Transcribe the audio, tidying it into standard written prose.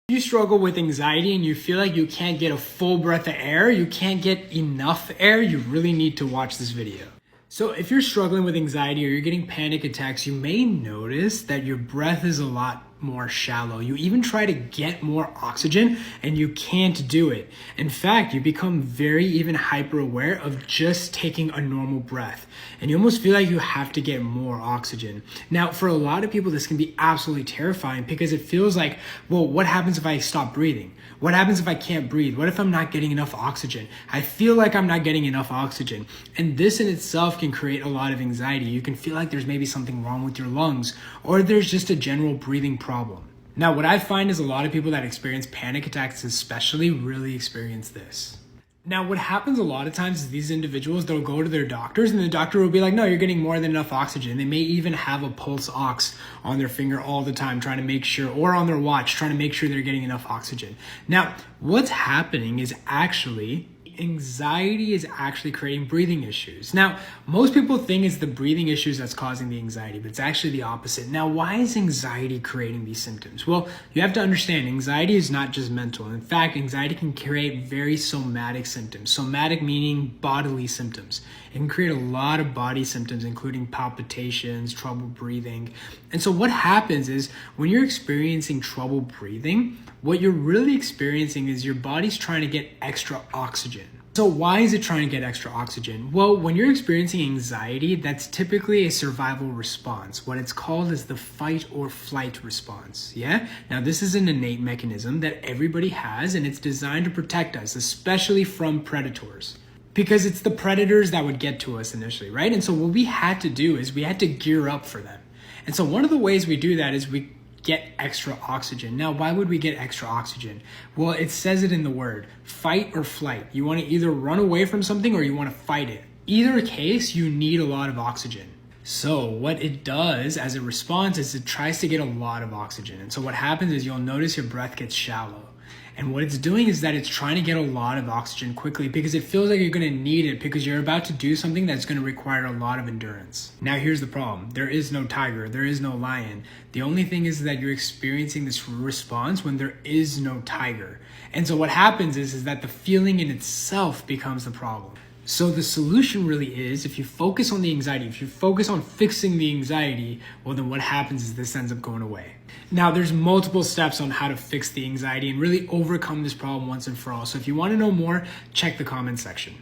If you struggle with anxiety and you feel like you can't get a full breath of air, you can't get enough air, you really need to watch this video. So if you're struggling with anxiety or you're getting panic attacks, you may notice that your breath is a lot more shallow. You even try to get more oxygen and you can't do it. In fact, you become very even hyper aware of just taking a normal breath. And you almost feel like you have to get more oxygen. Now, for a lot of people, this can be absolutely terrifying because it feels like, well, what happens if I stop breathing? What happens if I can't breathe? What if I'm not getting enough oxygen? I feel like I'm not getting enough oxygen. And this in itself can create a lot of anxiety. You can feel like there's maybe something wrong with your lungs, or there's just a general breathing problem. Now, what I find is a lot of people that experience panic attacks especially really experience this. Now, what happens a lot of times is these individuals, they'll go to their doctors and the doctor will be like, no, you're getting more than enough oxygen. They may even have a pulse ox on their finger all the time trying to make sure, or on their watch trying to make sure they're getting enough oxygen. Now, what's happening is actually anxiety is actually creating breathing issues. Now, most people think it's the breathing issues that's causing the anxiety, but it's actually the opposite. Now, why is anxiety creating these symptoms? Well, you have to understand anxiety is not just mental. In fact, anxiety can create very somatic symptoms. Somatic meaning bodily symptoms. It can create a lot of body symptoms, including palpitations, trouble breathing. And so what happens is when you're experiencing trouble breathing, what you're really experiencing is your body's trying to get extra oxygen. So why is it trying to get extra oxygen? Well, when you're experiencing anxiety, that's typically a survival response. What it's called is the fight or flight response, yeah? Now, this is an innate mechanism that everybody has, and it's designed to protect us, especially from predators. Because it's the predators that would get to us initially, right? And so what we had to do is we had to gear up for them. And so one of the ways we do that is we get extra oxygen. Now, why would we get extra oxygen? Well, it says it in the word, fight or flight. You want to either run away from something or you want to fight it. Either case, you need a lot of oxygen. So what it does as a response is it tries to get a lot of oxygen. And so what happens is you'll notice your breath gets shallow. And what it's doing is that it's trying to get a lot of oxygen quickly because it feels like you're going to need it because you're about to do something that's going to require a lot of endurance. Now, here's the problem. There is no tiger. There is no lion. The only thing is that you're experiencing this response when there is no tiger. And so what happens is that the feeling in itself becomes the problem. So the solution really is, if you focus on the anxiety, if you focus on fixing the anxiety, well, then what happens is this ends up going away. Now, there's multiple steps on how to fix the anxiety and really overcome this problem once and for all. So if you want to know more, check the comment section.